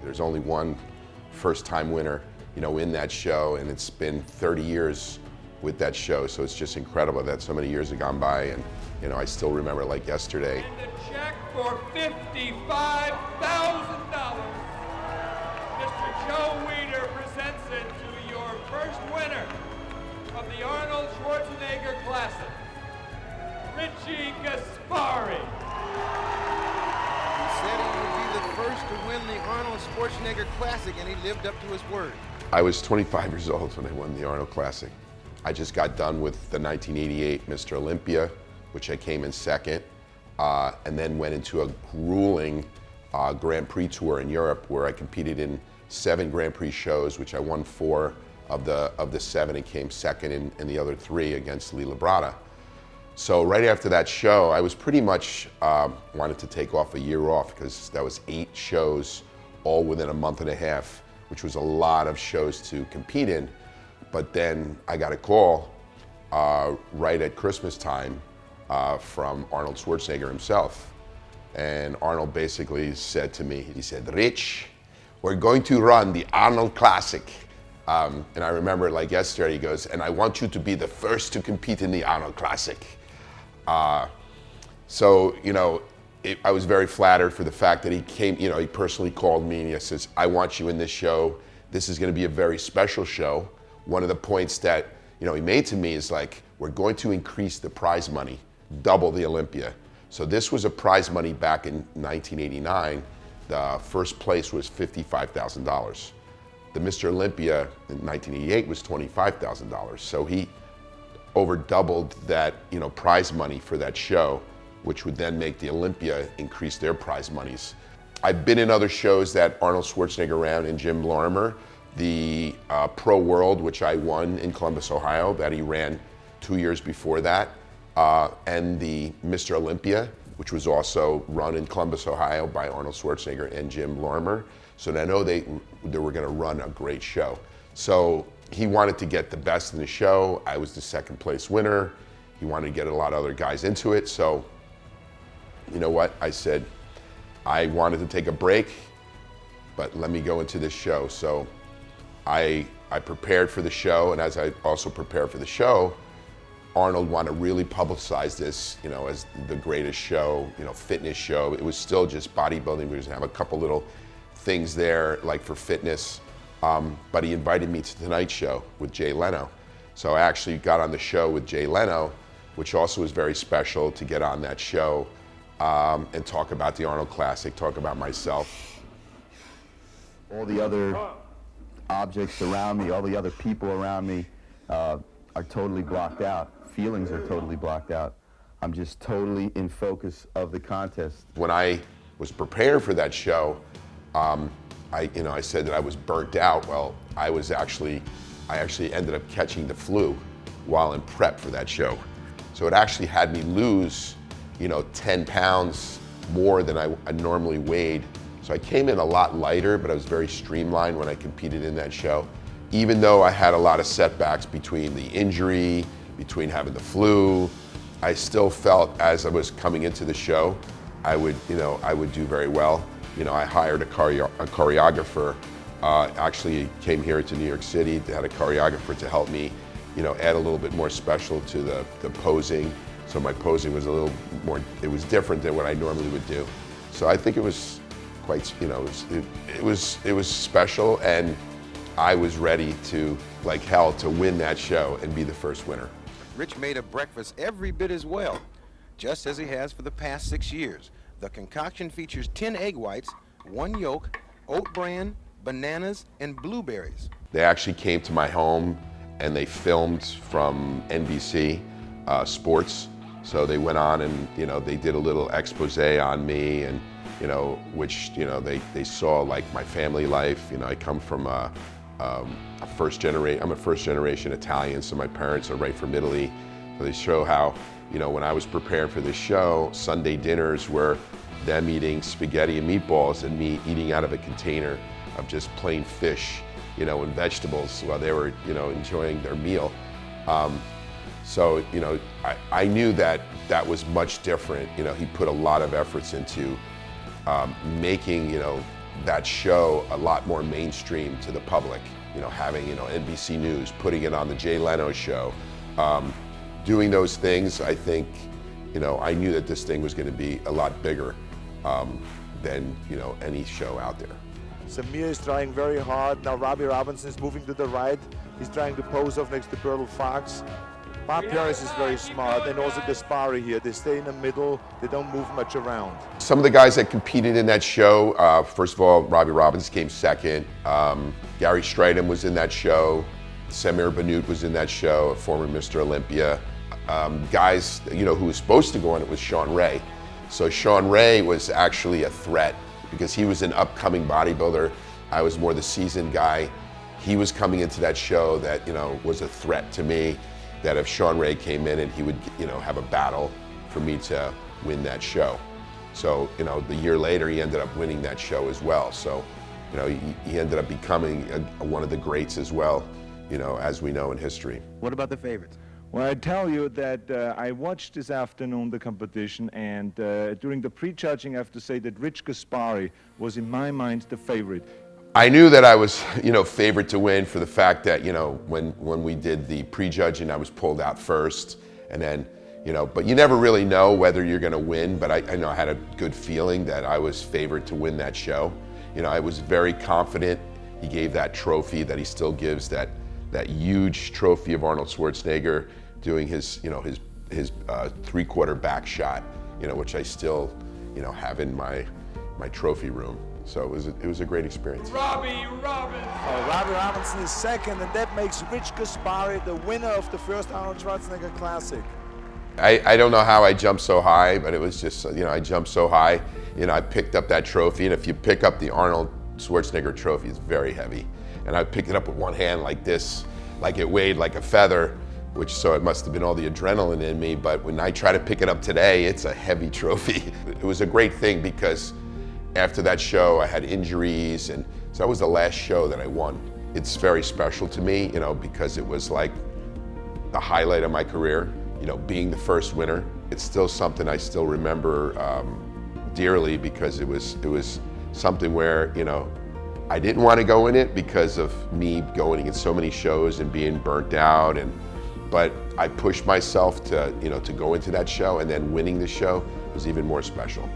There's only one first-time winner, in that show, and it's been 30 years with that show, so it's just incredible that so many years have gone by, and I still remember like yesterday. And a check for $55,000. Mr. Joe Weider presents it to your first winner of the Arnold Schwarzenegger Classic, Rich Gaspari. He said he would be the first to win the Arnold Schwarzenegger Classic, and he lived up to his word. I was 25 years old when I won the Arnold Classic. I just got done with the 1988 Mr. Olympia, which I came in second, and then went into a grueling Grand Prix tour in Europe where I competed in 7 Grand Prix shows, which I won 4 of the 7 and came second in the other 3 against Lee Labrada. So right after that show, I was pretty much wanted to take off a year off because that was 8 shows all within a month and a half, which was a lot of shows to compete in. But then I got a call right at Christmas time from Arnold Schwarzenegger himself. And Arnold basically said to me, he said, "Rich, we're going to run the Arnold Classic." And I remember it like yesterday, he goes, "And I want you to be the first to compete in the Arnold Classic." So, I was very flattered for the fact that he came, he personally called me and he says, "I want you in this show. This is going to be a very special show." One of the points that, he made to me is like, we're going to increase the prize money, double the Olympia. So this was a prize money back in 1989. The first place was $55,000. The Mr. Olympia in 1988 was $25,000. So he over doubled that, prize money for that show, which would then make the Olympia increase their prize monies. I've been in other shows that Arnold Schwarzenegger ran in Jim Lorimer, the Pro World, which I won in Columbus, Ohio, that he ran 2 years before that, and the Mr. Olympia, which was also run in Columbus, Ohio by Arnold Schwarzenegger and Jim Lorimer. So I know they were gonna run a great show. So he wanted to get the best in the show. I was the second place winner. He wanted to get a lot of other guys into it. So you know what? I said, I wanted to take a break, but let me go into this show. So I prepared for the show, and as I also prepared for the show, Arnold wanted to really publicize this, as the greatest show, fitness show. It was still just bodybuilding. We were going to have a couple little things there, like for fitness. But he invited me to the Tonight Show with Jay Leno. So I actually got on the show with Jay Leno, which also was very special to get on that show and talk about the Arnold Classic, talk about myself. All the other objects around me, all the other people around me are totally blocked out. Feelings are totally blocked out. I'm just totally in focus of the contest. When I was preparing for that show, I said that I was burnt out. Well, I actually ended up catching the flu while in prep for that show. So it actually had me lose, 10 pounds more than I normally weighed. So I came in a lot lighter, but I was very streamlined when I competed in that show. Even though I had a lot of setbacks between the injury, between having the flu, I still felt as I was coming into the show, I would do very well. I hired a choreographer, actually came here to New York City, had a choreographer to help me, add a little bit more special to the posing. So my posing was a little more, it was different than what I normally would do. So I think it was quite, it was special, and I was ready to, like hell, to win that show and be the first winner. Rich made a breakfast every bit as well, just as he has for the past 6 years. The concoction features 10 egg whites, 1 yolk, oat bran, bananas, and blueberries. They actually came to my home and they filmed from NBC Sports. So they went on and, they did a little expose on me, and, which, they saw like my family life. I come from I'm a first generation Italian, so my parents are right from Italy. So they show how, when I was preparing for this show, Sunday dinners were them eating spaghetti and meatballs and me eating out of a container of just plain fish, and vegetables while they were, enjoying their meal. So, I knew that was much different. He put a lot of efforts into making, that show a lot more mainstream to the public. You know, having, you know, NBC News, putting it on the Jay Leno show, doing those things, I think, you know, I knew that this thing was going to be a lot bigger than, you know, any show out there. Samir is trying very hard. Now Robbie Robinson is moving to the right. He's trying to pose off next to Bertel Fox. Bob Harris is very smart, and also Gaspari here. They stay in the middle. They don't move much around. Some of the guys that competed in that show, first of all, Robbie Robbins came second. Gary Stridham was in that show. Samir Bannout was in that show, a former Mr. Olympia. Guys, you know, who was supposed to go on it was Sean Ray. So Sean Ray was actually a threat because he was an upcoming bodybuilder. I was more the seasoned guy. He was coming into that show that, you know, was a threat to me, that if Sean Ray came in and he would, you know, have a battle for me to win that show. So, you know, the year later, he ended up winning that show as well. So, you know, he ended up becoming one of the greats as well, you know, as we know in history. What about the favorites? Well, I tell you that I watched this afternoon the competition, and during the pre-judging, I have to say that Rich Gaspari was, in my mind, the favorite. I knew that I was, you know, favored to win for the fact that, you know, when we did the pre-judging, I was pulled out first, and then, you know, but you never really know whether you're going to win. But I know I had a good feeling that I was favored to win that show. You know, I was very confident. He gave that trophy that he still gives, that huge trophy of Arnold Schwarzenegger doing his, you know, his three-quarter back shot, you know, which I still, you know, have in my trophy room. So it was a great experience. Robbie Robinson. Robbie Robinson is second, and that makes Rich Gaspari the winner of the first Arnold Schwarzenegger Classic. I don't know how I jumped so high, but it was just, you know, I jumped so high. You know, I picked up that trophy, and if you pick up the Arnold Schwarzenegger trophy, it's very heavy. And I picked it up with one hand like this, like it weighed like a feather, so it must have been all the adrenaline in me. But when I try to pick it up today, it's a heavy trophy. It was a great thing because after that show, I had injuries, and so that was the last show that I won. It's very special to me, you know, because it was like the highlight of my career, you know, being the first winner. It's still something I still remember dearly because it was something where, you know, I didn't want to go in it because of me going in so many shows and being burnt out, but I pushed myself to, you know, to go into that show, and then winning the show was even more special.